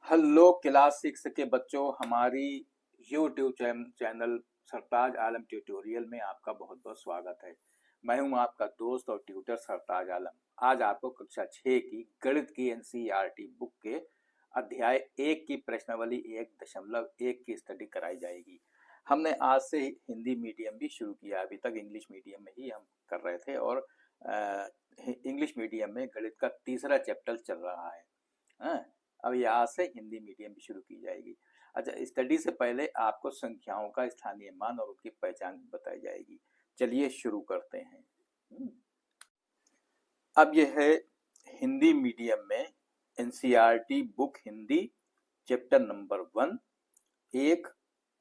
Hello class 6 के बच्चों, हमारी यूट्यूब चैनल सरताज आलम ट्यूटोरियल में आपका बहुत बहुत स्वागत है। मैं हूं आपका दोस्त और ट्यूटर सरताज आलम। आज आपको कक्षा 6 की गणित की एनसीईआरटी बुक के अध्याय 1 की प्रश्नावली 1.1 की स्टडी कराई जाएगी। हमने आज से हिंदी मीडियम भी शुरू किया। अभी तक इंग्लिश मीडियम में ही हम कर रहे थे और इंग्लिश मीडियम में गणित का तीसरा चैप्टर चल रहा है। हाँ, अब यहाँ से हिंदी मीडियम भी शुरू की जाएगी। अच्छा, स्टडी से पहले आपको संख्याओं का स्थानीय मान और उनकी पहचान बताई जाएगी। चलिए शुरू करते हैं। अब यह है हिंदी मीडियम में NCERT book Hindi chapter number 1 एक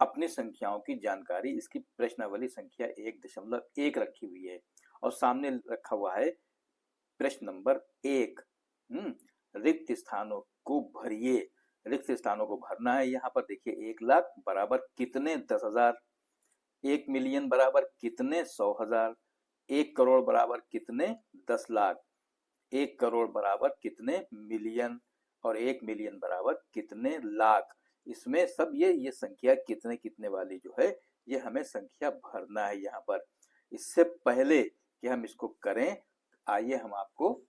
अपनी संख्याओं की जानकारी। इसकी प्रश्नावली संख्या 1.1 रखी हुई है और सामने रखा हुआ है प्रश्न नंबर 1। रिक्त स्थानों को भरिए। रिक्त स्थानों को भरना है। यहाँ पर देखिए 1 लाख बराबर कितने 10,000, 1 मिलियन बराबर कितने 100,000, 1 करोड़ बराबर कितने 10 लाख, 1 करोड़ बराबर कितने मिलियन और 1 मिलियन बराबर कितने लाख। इसमें सब ये संख्या कितने कितने वाली जो है ये हमें संख्या भरना है यहाँ पर। इससे पहले कि हम इसको करें, आइए हम आपको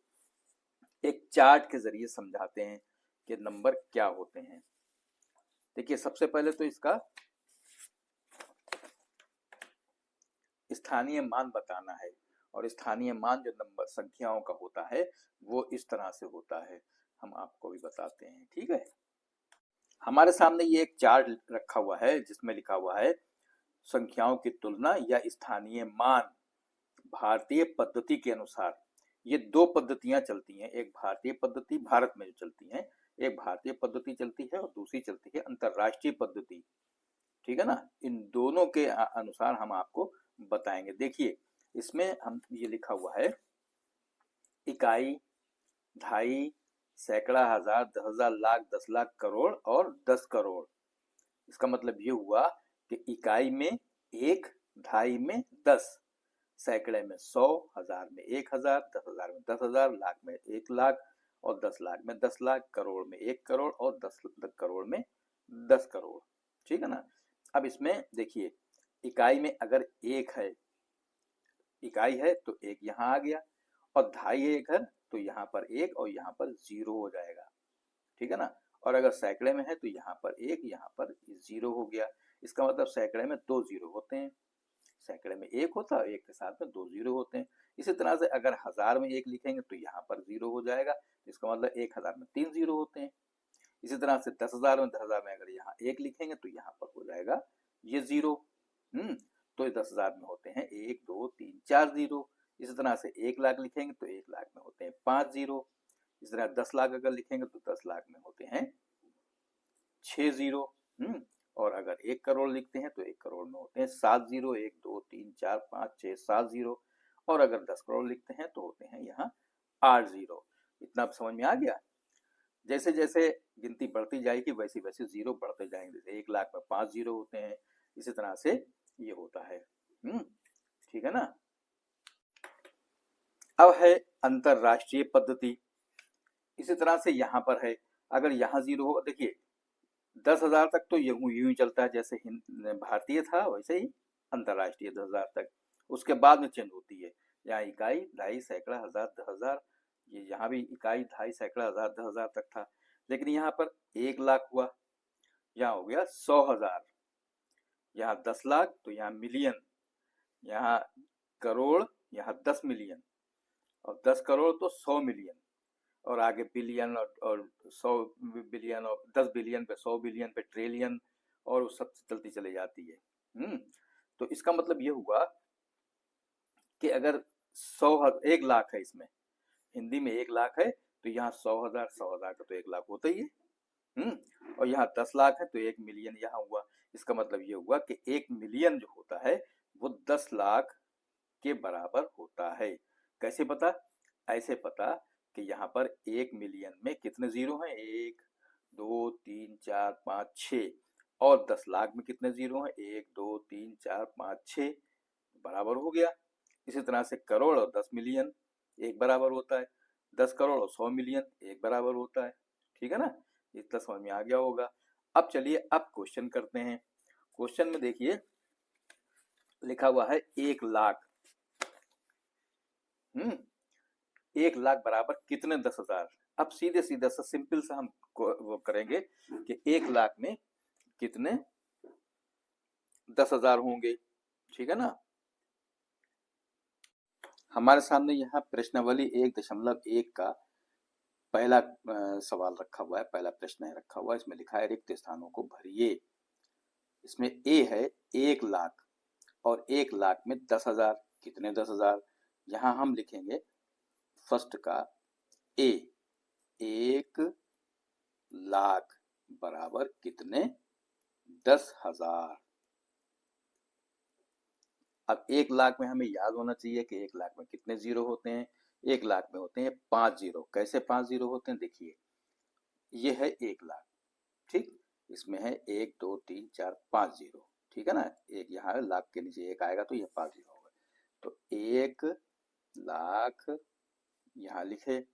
एक चार्ट के जरिए समझाते हैं कि नंबर क्या होते हैं। देखिए सबसे पहले तो इसका स्थानीय मान बताना है और स्थानीय मान जो नंबर संख्याओं का होता है वो इस तरह से होता है। हम आपको भी बताते हैं, ठीक है। हमारे सामने ये एक चार्ट रखा हुआ है जिसमें लिखा हुआ है संख्याओं की तुलना या स्थानीय मान भारतीय पद्धति के अनुसार। ये दो पद्धतियां चलती हैं, एक भारतीय पद्धति भारत में जो चलती है, एक भारतीय पद्धति चलती है और दूसरी चलती है अंतरराष्ट्रीय पद्धति, ठीक है ना। इन दोनों के अनुसार हम आपको बताएंगे। देखिए इसमें हम ये लिखा हुआ है इकाई, ढाई, सैकड़ा, हजार, 10,000, लाख, 10 लाख, करोड़ और 10 करोड़। इसका मतलब ये हुआ कि इकाई में 1, ढाई में 10, सैकड़े में 100, हजार में 1,000, 10,000 में 10,000, लाख में 1 लाख और 10 लाख में 10 लाख, करोड़ में 1 करोड़ और 10 करोड़ में 10 करोड़, ठीक है ना। अब इसमें देखिए इकाई में अगर 1 है, इकाई है तो 1 यहाँ आ गया और ढाई है घर तो यहाँ पर 1 और यहाँ पर 0 हो जाएगा, ठीक है ना। और अगर सैकड़े में है तो यहाँ पर 1, यहाँ पर 0 हो गया। इसका मतलब सैकड़े में 2 0 होते हैं, सैकड़े में 1 होता है, 1 के साथ में 2 0 होते हैं। इसी तरह से अगर हजार में 1 लिखेंगे तो यहाँ पर 0 हो जाएगा, इसका मतलब 1,000 में 3 0 होते हैं। इसी तरह से 10,000 में 10,000 में अगर यहाँ 1 लिखेंगे तो यहाँ पर हो जाएगा ये 0। तो 10,000 में होते हैं 1 2 3 4 0। इसी तरह से 1 लाख लिखेंगे तो 1 लाख में होते हैं 5 0। इस तरह 10 लाख अगर लिखेंगे तो 10 लाख में होते हैं 6 0। और अगर 1 करोड़ लिखते हैं तो 1 करोड़ में होते हैं 7 0, 1 2 3 4 5 6 7 0। और अगर 10 करोड़ लिखते हैं तो होते हैं यहाँ 8 0। इतना समझ में आ गया। जैसे जैसे गिनती बढ़ती जाएगी वैसे वैसे जीरो बढ़ते जाएंगे। जैसे 1 लाख में 5 जीरो होते हैं, इसी तरह से ये होता है। ठीक है ना। अब है अंतरराष्ट्रीय पद्धति। इसी तरह से यहाँ पर है, अगर यहाँ 0 हो, देखिए 10,000 तक तो यूं ही चलता है, जैसे भारतीय था वैसे ही अंतरराष्ट्रीय 10,000 तक। उसके बाद में चेंज होती है, यहाँ इकाई, ढाई, सैकड़ा, हजार, 10,000। ये यहाँ भी इकाई, ढाई, सैकड़ा, हजार, 10,000 तक था। लेकिन यहाँ पर 1 लाख हुआ, यहाँ हो गया 100,000, यहाँ 10 लाख तो यहाँ मिलियन, यहाँ करोड़, यहाँ 10 मिलियन और 10 करोड़ तो 100 मिलियन और आगे बिलियन और 100 बिलियन और 10 बिलियन पे 100 बिलियन पे ट्रिलियन और सब चलती चली जाती है। तो इसका मतलब ये हुआ कि अगर 1 लाख है, इसमें हिंदी में 1 लाख है तो यहाँ 100,000, 100,000 का तो 1 लाख होता ही है। और यहाँ 10 लाख है तो 1 मिलियन यहाँ हुआ। इसका मतलब ये हुआ कि 1 मिलियन जो होता है वो 10 लाख के बराबर होता है। कैसे पता? ऐसे पता कि यहाँ पर 1 मिलियन में कितने जीरो हैं, 1 2 3 4 5 6। और 10 लाख में कितने जीरो हैं, 1 2 3 4 5 6, बराबर हो गया। इसी तरह से करोड़ और 10 मिलियन एक बराबर होता है, 10 करोड़ और 100 मिलियन एक बराबर होता है, ठीक है ना। इतना समझ में आ गया होगा। अब चलिए अब क्वेश्चन करते हैं। क्वेश्चन में देखिए लिखा हुआ है 1,00,000। 1,00,000 बराबर कितने 10,000। अब सीधे सीधा सा सिंपल सा हम वो करेंगे कि 1,00,000 में कितने 10,000 होंगे। ठीक है ना। हमारे सामने यहाँ प्रश्नावली 1.1 का पहला सवाल रखा हुआ है, पहला प्रश्न है रखा हुआ है। इसमें लिखा है रिक्त स्थानों को भरिए। इसमें ए है 1,00,000 और 1,00,000 में 10,000 कितने 10,000। यहाँ हम लिखेंगे फर्स्ट का ए 1,00,000 बराबर कितने 10,000। अब 1,00,000 में हमें याद होना चाहिए कि 1,00,000 में कितने जीरो होते हैं। 1,00,000 में होते हैं 5 जीरो। कैसे 5 जीरो होते हैं, देखिए ये है 1,00,000। ठीक, इसमें है 1 2 3 4 5 जीरो। ठीक है ना। एक यहाँ लाख के नीचे एक आएगा तो ये 5 जीरो होगा। तो 1,00,000 यहाँ लिखे।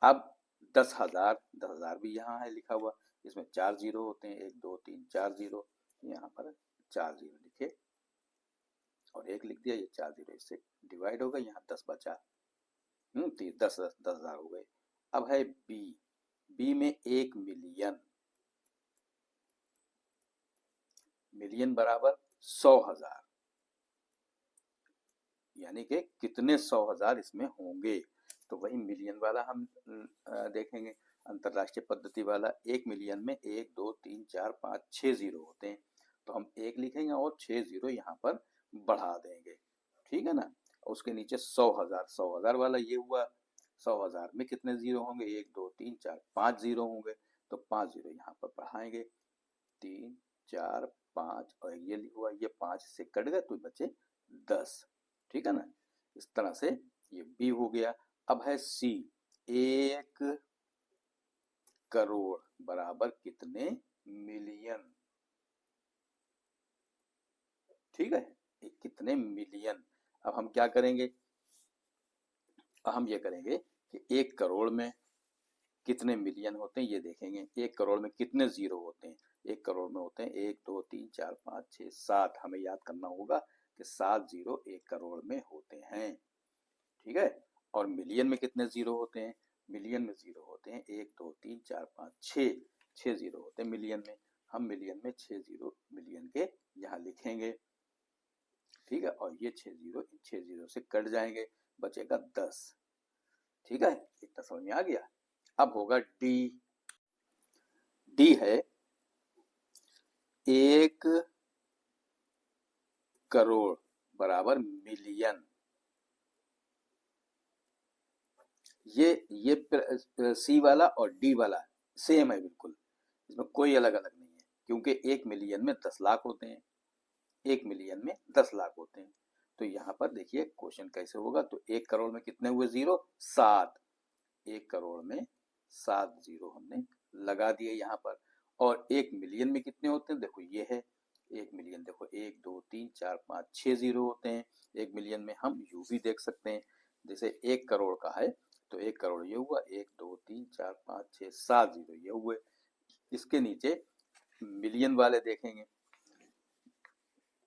अब 10,000, 10,000 भी यहाँ है लिखा हुआ। इसमें 4 जीरो होते हैं, 1 2 3 4 जीरो। यहाँ पर 4 जीरो लिखे और एक लिख दिया। ये 4 जीरो इससे डिवाइड हो गए, यहाँ 10 बचा। 10,000 हो गए। अब है बी। बी में 1 मिलियन। मिलियन बराबर 100,000, यानी कि कितने 100,000 इसमें होंगे। तो वही मिलियन वाला हम देखेंगे, अंतरराष्ट्रीय पद्धति वाला। 1 मिलियन में 1 2 3 4 5 6 जीरो होते हैं। तो हम 1 लिखेंगे और 6 जीरो यहाँ पर बढ़ा देंगे। ठीक है ना। उसके नीचे 100,000, 100,000 वाला ये हुआ। 100,000 में कितने जीरो होंगे, 1 2 3 4 5 जीरो होंगे। तो 5 जीरो यहाँ पर बढ़ाएंगे, 3 4 5 और ये हुआ, ये 5 से कट गए तो बचे 10। ठीक है ना। इस तरह से ये बी हो गया। अब है सी। 1 करोड़ बराबर कितने मिलियन। ठीक है, कितने मिलियन। अब हम क्या करेंगे, हम ये करेंगे कि 1 करोड़ में कितने मिलियन होते हैं ये देखेंगे। 1 करोड़ में कितने जीरो होते हैं। 1 करोड़ में होते हैं 1 2 3 4 5 6 7। हमें याद करना होगा कि 7 जीरो 1 करोड़ में होते हैं। ठीक है। और मिलियन में कितने जीरो होते हैं। मिलियन में जीरो होते हैं 1 2 3 4 5 6। 6 जीरो होते हैं मिलियन में। हम मिलियन में 6 जीरो मिलियन के यहाँ लिखेंगे। ठीक है। और ये 6 जीरो इन 6 जीरो से कट जाएंगे, बचेगा 10। ठीक है, इतना समझ में आ गया। अब होगा डी। डी है 1 करोड़ बराबर मिलियन। ये सी वाला और डी वाला सेम है बिल्कुल, इसमें कोई अलग अलग नहीं है। क्योंकि 1 मिलियन में 10 लाख होते हैं। 1 मिलियन में 10 लाख होते हैं। तो यहाँ पर देखिए क्वेश्चन कैसे होगा। तो 1 करोड़ में कितने हुए जीरो, 7। 1 करोड़ में 7 जीरो हमने लगा दिए यहाँ पर। और 1 मिलियन में कितने होते हैं, देखो ये है 1 मिलियन। देखो 1 2 3 4 5 6 जीरो होते हैं 1 मिलियन में। हम यू भी देख सकते हैं, जैसे 1 करोड़ का है तो 1 करोड़ ये हुआ, 1 2 3 4 5 6 7 जीरो ये हुए। इसके नीचे मिलियन वाले देखेंगे।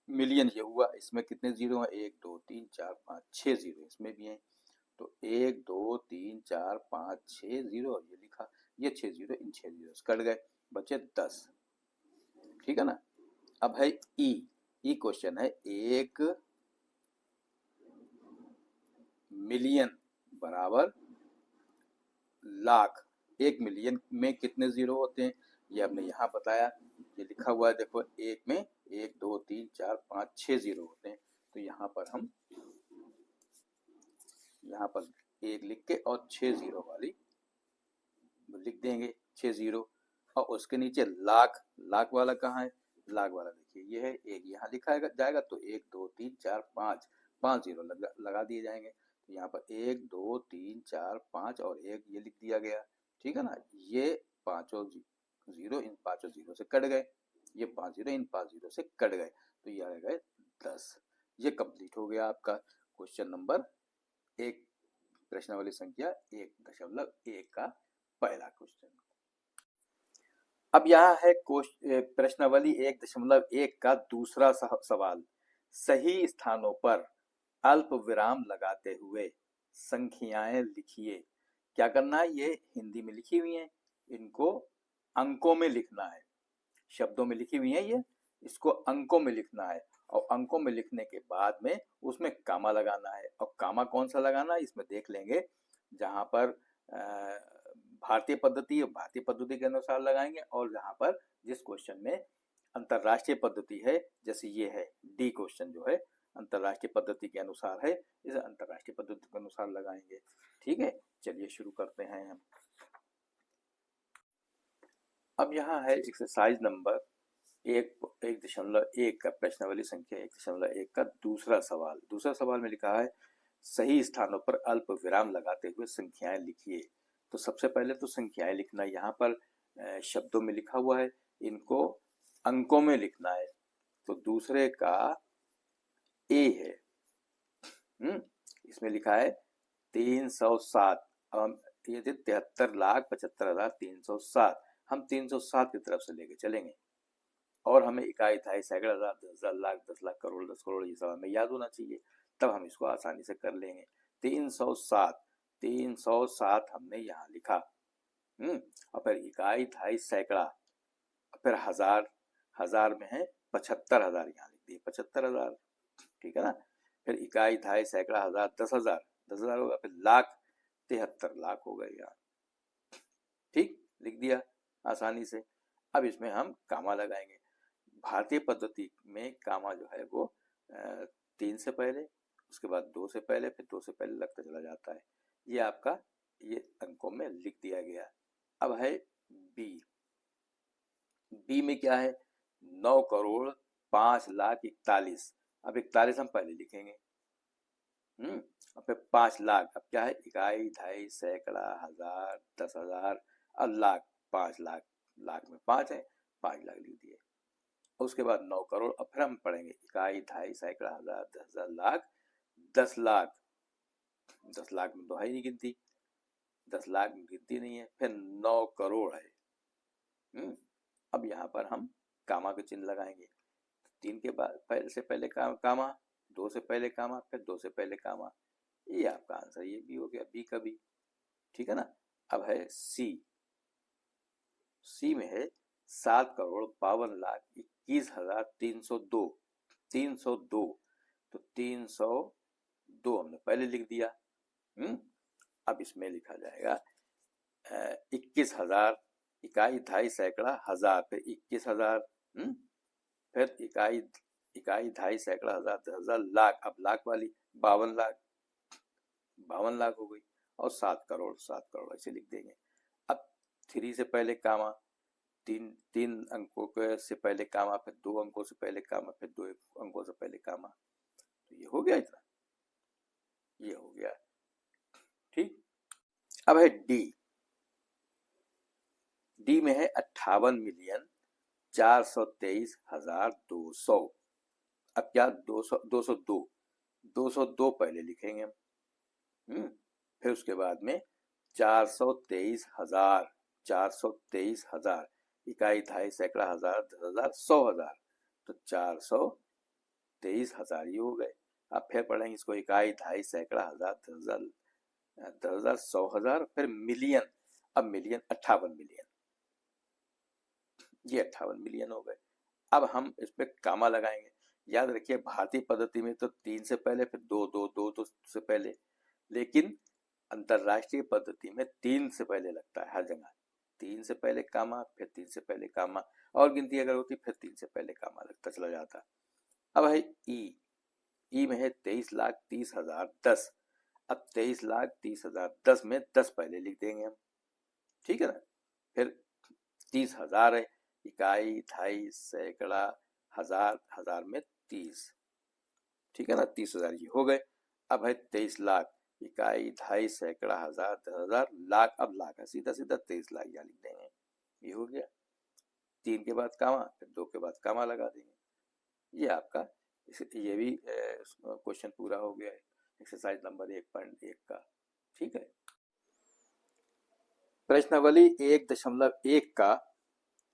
मिलियन ये हुआ, इसमें कितने जीरो हैं, 1 2 3 4 5 6 जीरो इसमें भी हैं। तो 1 2 3 4 5 6 जीरो और ये लिखा, ये 6 जीरो इन 6 जीरो से कट गए, बचे 10। ठीक है ना। अब है ई। ई क्वेश्चन है 1 मिलियन बराबर लाख। 1 मिलियन में कितने जीरो होते हैं ये हमने यहाँ बताया। ये लिखा हुआ है देखो, 1 में 1 2 3 4 5 6 जीरो होते हैं। तो यहाँ पर हम यहाँ पर 1 लिख के और 6 जीरो वाली लिख देंगे, 6 जीरो। और उसके नीचे लाख। लाख वाला कहाँ है, लाख वाला देखिए ये है, 1 यहाँ लिखा जाएगा। तो 1 2 3 4 5 5 जीरो लगा दिए जाएंगे। तो यहाँ पर 1 2 3 4 5 और 1 ये लिख दिया गया। ठीक है ना। ये पांचों जीरो इन पांचों जीरो से कट गए, ये 5 जीरो इन 5 जीरो से कट गए। तो ये आ गए 10। ये कंप्लीट हो गया आपका क्वेश्चन नंबर 1, प्रश्नावली संख्या 1.1 का पहला क्वेश्चन। अब यहाँ है प्रश्नावली 1.1 का दूसरा सवाल। सही स्थानों पर अल्प विराम लगाते हुए संख्याएं लिखिए। क्या करना है, ये हिंदी में लिखी हुई हैं, इनको अंकों में लिखना है। शब्दों में लिखी हुई है ये, इसको अंकों में लिखना है और अंकों में लिखने के बाद में उसमें कामा लगाना है। और कामा कौन सा लगाना है इसमें देख लेंगे। जहां पर भारतीय पद्धति के अनुसार लगाएंगे, और जहां पर जिस क्वेश्चन में अंतरराष्ट्रीय पद्धति है, जैसे ये है डी क्वेश्चन जो है अंतरराष्ट्रीय पद्धति के अनुसार है, इसे अंतरराष्ट्रीय पद्धति के अनुसार लगाएंगे। ठीक है, चलिए शुरू करते हैं हम। अब यहाँ है एक्सरसाइज नंबर 1.1 का प्रश्नावली संख्या 1.1 का दूसरा सवाल। दूसरा सवाल में लिखा है सही स्थानों पर अल्प विराम लगाते हुए संख्याएं लिखिए। तो सबसे पहले तो संख्याएं लिखना, यहाँ पर शब्दों में लिखा हुआ है, इनको अंकों में लिखना है। तो दूसरे का ए है, इसमें लिखा है 307। अब ये 73,75,307, हम 307 की तरफ से लेके चलेंगे और हमें इकाई थाई सैकड़ा हजार 10,000 लाख 10 लाख करोड़ 10 करोड़ ये सब हमें याद होना चाहिए, तब हम इसको आसानी से कर लेंगे। 307 हमने यहाँ लिखा। और फिर इकाई थाई सैकड़ा, फिर हजार में है 75,000, यहाँ लिख दिए 75,000। ठीक है ना। फिर इकाई थाई सैकड़ा हजार 10,000 होगा, फिर लाख 73 लाख हो गए यहाँ। ठीक, लिख दिया आसानी से। अब इसमें हम कामा लगाएंगे। भारतीय पद्धति में कामा जो है वो 3 से पहले, उसके बाद 2 से पहले, फिर 2 से पहले लगता चला जाता है। ये आपका ये अंकों में लिख दिया गया। अब है बी में क्या है 9,05,41,। अब 41 हम पहले लिखेंगे। और फिर 5 लाख, अब क्या है इकाई ढाई सैकड़ा हजार 10,000 और लाख 5 लाख, लाख में 5 है 5 लाख लिख दिए। उसके बाद 9 करोड़, अब फिर हम पढ़ेंगे इकाई ढाई सैकड़ा हजार 10,000 लाख 10 लाख। 10 लाख में तो है नहीं गिनती, 10 लाख में गिनती नहीं है। फिर 9 करोड़ है। अब यहाँ पर हम कामा के चिन्ह लगाएंगे। 3 के बाद पहले से पहले कामा, 2 से पहले कामा, फिर 2 से पहले कामा। ये आपका आंसर ये भी हो गया, बी का बी। ठीक है ना। अब है सी में है 7,52,21,302। 302 तो 302 हमने पहले लिख दिया। अब इसमें लिखा जाएगा 21,000, इकाई ढाई सैकड़ा हजार, फिर 21,000, फिर इकाई ढाई सैकड़ा हजार 10,000 लाख, अब लाख वाली 52 लाख हो गई। और 7 करोड़ ऐसे लिख देंगे। अब 3 से पहले कामा, तीन अंकों के से पहले कामा, फिर 2 अंकों से पहले कामा, फिर 2 अंकों से पहले कामा। तो ये हो गया, इतना ये हो गया। ठीक। अब है डी में है 58,423,200। अब क्या 202 पहले लिखेंगे हम। फिर उसके बाद में 423,000, इकाई ढाई सैकड़ा हजार 10,000 100,000, तो 423,000 ये हो गए। अब फिर पढ़ेंगे इसको इकाई ढाई सैकड़ा हजार 10,000 100,000, फिर मिलियन। अब मिलियन 58 मिलियन, ये 58 मिलियन हो गए। अब हम इस पे कामा लगाएंगे। याद रखिए भारतीय पद्धति में तो 3 से पहले, फिर 2 से पहले, लेकिन अंतरराष्ट्रीय पद्धति में 3 से पहले लगता है हर जगह। 3 से पहले कामा, फिर 3 से पहले कामा, और गिनती अगर होती फिर 3 से पहले कामा लगता चला जाता। अब है ई में है 23,30,010। अब 23,30,010 में 10 पहले लिख देंगे हम। ठीक है ना। फिर 30,000 है, इकाई ढाई सैकड़ा हजार में 30। ठीक है ना। 30,000 ये हो गए। अब है 23 लाख, इकाई ढाई सैकड़ा हजार 10,000 लाख, अब लाख है सीधा 23 लाख यहाँ लिख देंगे। ये हो गया। 3 के बाद कामा, फिर 2 के बाद कामा लगा देंगे। ये आपका ये भी क्वेश्चन पूरा हो गया है एक्सरसाइज नंबर 1.1 का। ठीक है। प्रश्नावली 1.1 का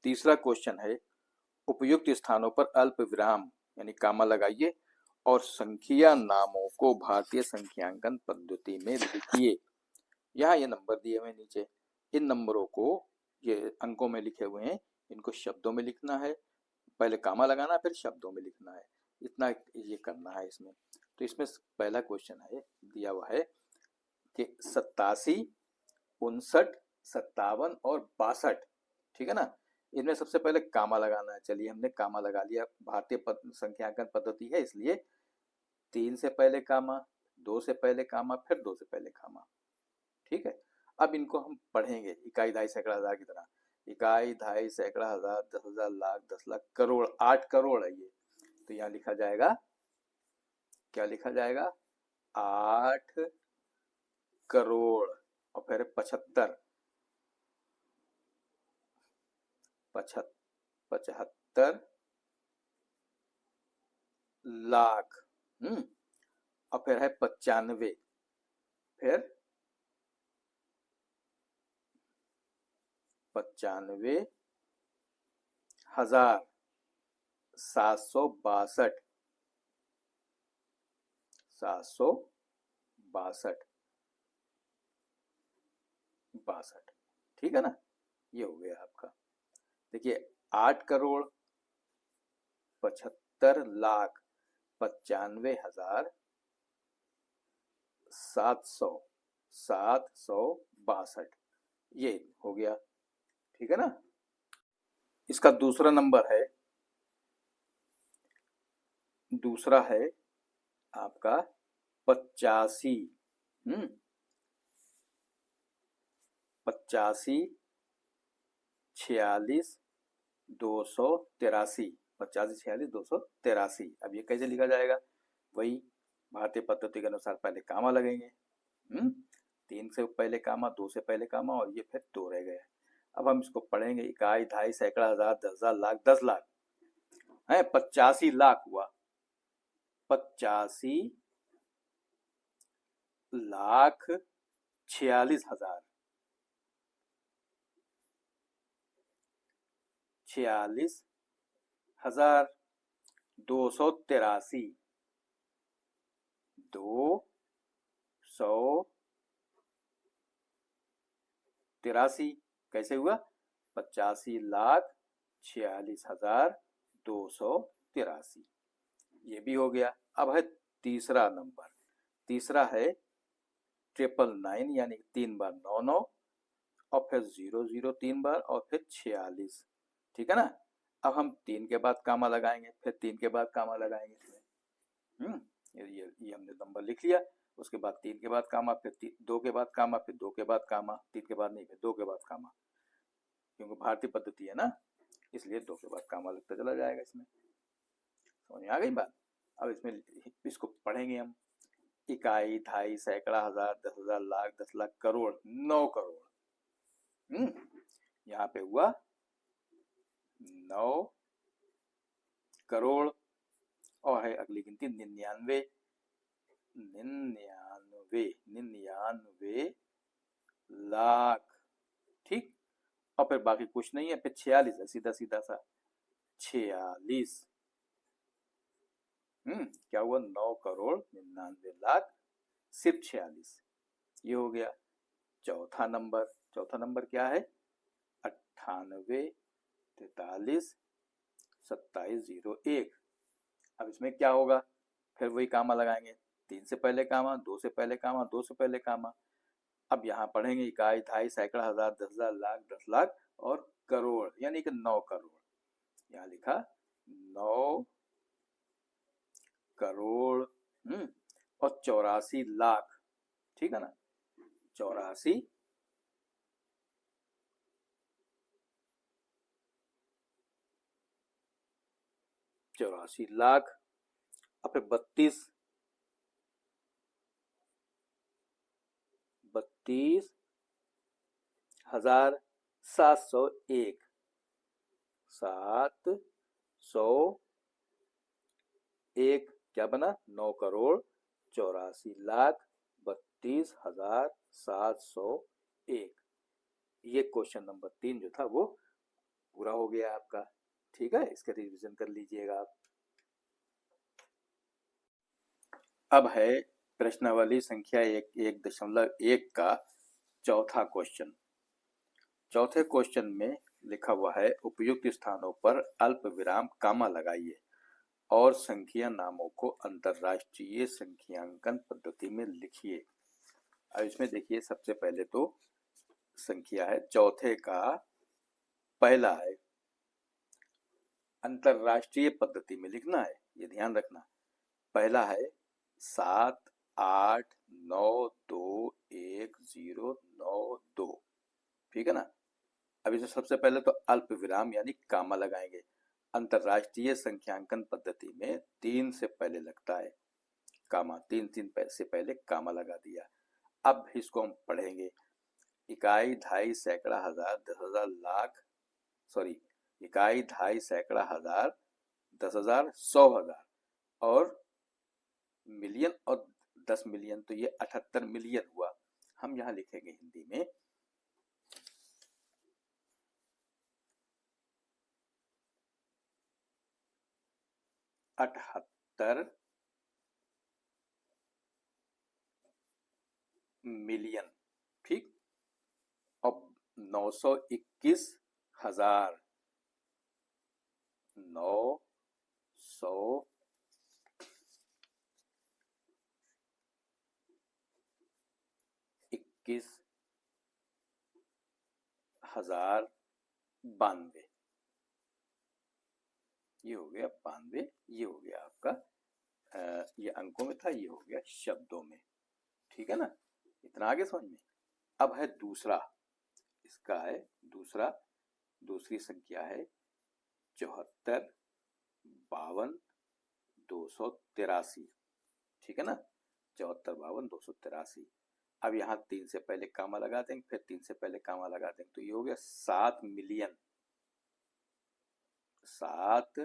तीसरा क्वेश्चन है, उपयुक्त स्थानों पर अल्प विराम यानी कामा लगाइए और संख्या नामों को भारतीय संख्यांकन पद्धति में लिखिए। यहाँ ये नंबर दिए हुए नीचे, इन नंबरों को ये अंकों में लिखे हुए हैं, इनको शब्दों में लिखना है, पहले कामा लगाना फिर शब्दों में लिखना है, इतना ये करना है इसमें। तो इसमें पहला क्वेश्चन है दिया हुआ है कि 87, 59, 57 और 62, ठीक है ना। इनमें सबसे पहले कामा लगाना है। चलिए हमने कामा लगा लिया, भारतीय संख्यांकन पद्धति है इसलिए 3 से पहले कामा, 2 से पहले कामा, फिर 2 से पहले कामा, ठीक है। अब इनको हम पढ़ेंगे इकाई, दहाई, सैकड़ा, हजार की तरह। इकाई, दहाई, सैकड़ा, हजार, 10,000, लाख, 10 लाख, करोड़, 8 करोड़ है ये। तो यहाँ लिखा जाएगा, क्या लिखा जाएगा, 8 करोड़ और फिर 75 लाख, और फिर है 95, फिर 95,762, 762, ठीक है ना। ये हो गया आपका। देखिए 8 करोड़ 75 लाख 95,762, ये हो गया, ठीक है ना। इसका दूसरा नंबर है, दूसरा है आपका 85, 85, 46, 283, 85, 46, 283। अब ये कैसे लिखा जाएगा, वही भारतीय पद्धति के अनुसार पहले कामा लगेंगे, 3 से पहले कामा, 2 से पहले कामा, और ये फिर 2 रह गए। अब हम इसको पढ़ेंगे, इकाई, दहाई, सैकड़ा, हजार, 10,000, लाख, 10 लाख है, 85 लाख हुआ, 85 लाख 46,000, 46,283, 283 कैसे हुआ, 85,46,283, ये भी हो गया। अब है तीसरा नंबर, तीसरा है 999 यानी 3 बार 99 और फिर 00 3 बार और फिर 46, ठीक है ना। अब हम 3 के बाद कामा लगाएंगे, फिर 3 के बाद कामा लगाएंगे इसमें, ये हमने नंबर लिख लिया। उसके बाद 3 के बाद कामा, फिर 2 के बाद कामा, फिर 2 के बाद कामा, 3 के बाद नहीं, फिर 2 के बाद कामा, क्योंकि भारतीय पद्धति है ना, इसलिए 2 के बाद कामा लगता चला जाएगा इसमें। समझ में आ गई बात। अब इसमें इसको पढ़ेंगे हम, इकाई, दहाई, सैकड़ा, हजार, 10,000, लाख, 10 लाख, करोड़, 9 करोड़, यहाँ पे हुआ 9 करोड़, और है अगली गिनती 99, 99 लाख, ठीक। और फिर बाकी कुछ नहीं है, फिर 46 है, सीधा सीधा सा 46, क्या हुआ, 9 करोड़ 99 लाख सिर्फ 46, ये हो गया। चौथा नंबर क्या है, 98, 43, 2701। अब इसमें क्या होगा, फिर वही कामा लगाएंगे, 3 से पहले कामा, 2 से पहले कामा, 2 से पहले कामा। अब यहाँ पढ़ेंगे इकाई, दहाई, सैकड़ा, हजार, 10,000, लाख, 10 लाख और करोड़, यानी कि 9 करोड़। यहाँ लिखा 9 करोड़ और 84 लाख, ठीक है ना, 84 लाख, और फिर 32,701, 701 क्या बना, 9 करोड़ 84 लाख 32,701। ये क्वेश्चन नंबर 3 जो था वो पूरा हो गया आपका। ठीक है, इसका रिवीजन कर लीजिएगा आप। अब है प्रश्नावली संख्या 1.1 का चौथा क्वेश्चन। चौथे क्वेश्चन में लिखा हुआ है उपर्युक्त स्थानों पर अल्प विराम कामा लगाइए और संख्या नामों को अंतरराष्ट्रीय संख्यांकन पद्धति में लिखिए। अब इसमें देखिए, सबसे पहले तो संख्या है, चौथे का पहला है, अंतरराष्ट्रीय पद्धति में लिखना है, ये ध्यान रखना। पहला है 7892109 ठीक है ना। अब इसमें सबसे पहले तो अल्प विराम यानी कामा लगाएंगे। अंतरराष्ट्रीय संख्यांकन पद्धति में 3 से पहले लगता है कामा, 3 से पहले कामा लगा दिया। अब इसको हम पढ़ेंगे। इकाई, ढाई, सैकड़ा, हजार, 10,000, लाख, सॉरी, इकाई, ढाई, सैकड़ा, हजार, 10,000, 100,000 और मिलियन और 10 मिलियन, तो ये 78 मिलियन हुआ। हम यहाँ लिखेंगे हिंदी में 78 मिलियन, ठीक। अब 921,000, 921,092, ये हो गया 92, ये हो गया आपका ये अंकों में था, ये हो गया शब्दों में। ठीक है ना, इतना आगे समझ में। अब है दूसरा, इसका है दूसरा, दूसरी संख्या है 74,52,283, ठीक है ना, 74,52,283। अब यहाँ 3 से पहले कामा लगा देंगे, फिर 3 से पहले कामा लगा देंगे, तो ये हो गया 7 मिलियन, 7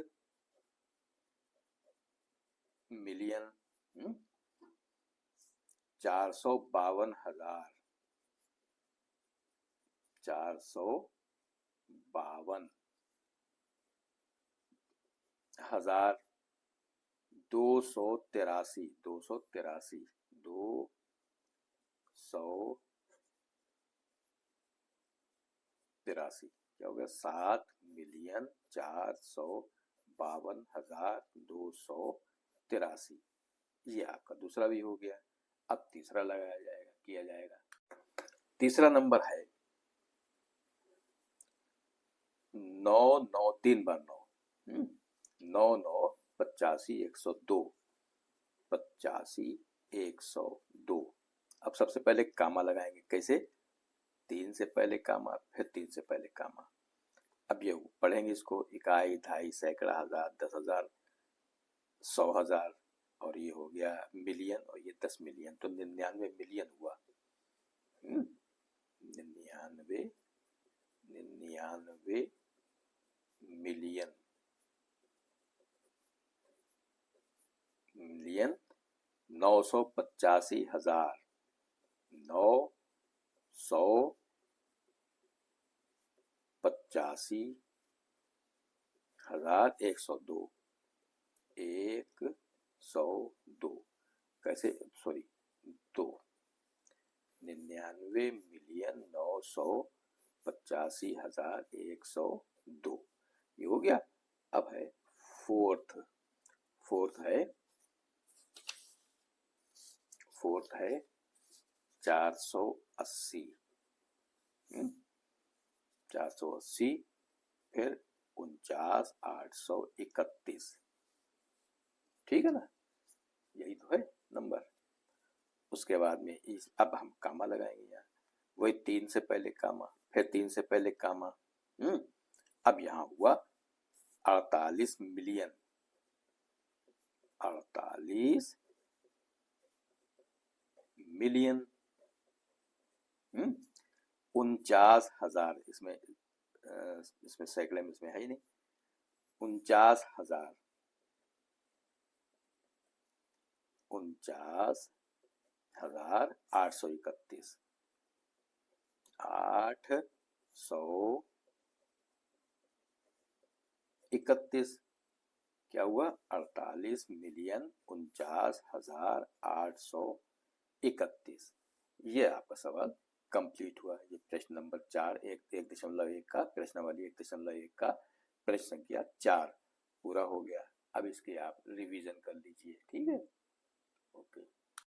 मिलियन 452,000, 452,000, 283, 283, 283, क्या हो गया 7,452,283। ये आपका दूसरा भी हो गया। अब तीसरा लगाया जाएगा, किया जाएगा। तीसरा नंबर है 9, 3 बार 9, 9, 85,102, 85,102। अब सबसे पहले कामा लगाएंगे, कैसे, 3 से पहले कामा, फिर 3 से पहले कामा। अब ये पढ़ेंगे इसको, इकाई, ढाई, सैकड़ा, हजार, 10,000, 100,000 और ये हो गया मिलियन और ये 10 मिलियन, तो 99 मिलियन हुआ। 99 मिलियन, मिलियन 985,000, 985,102, 102, कैसे, सॉरी 2, 99 मिलियन 985,102, ये हो गया। अब है फोर्थ, फोर्थ है 480, 480, फिर 49,831, ठीक है ना, यही तो है नंबर। उसके बाद में अब हम कामा लगाएंगे यहाँ, वही 3 से पहले कामा, फिर 3 से पहले कामा। अब यहाँ हुआ 48 मिलियन, 48 मिलियन 49,000, इसमें सैकड़े में इसमें है ही नहीं, 49,000, 49,831, 831, 31 क्या हुआ 48,49,831। ये आपका सवाल कंप्लीट हुआ। ये प्रश्न नंबर 4 1.1 का प्रश्नावली 1.1 का प्रश्न संख्या 4 पूरा हो गया। अब इसके आप रिवीजन कर लीजिए। ठीक है, ओके।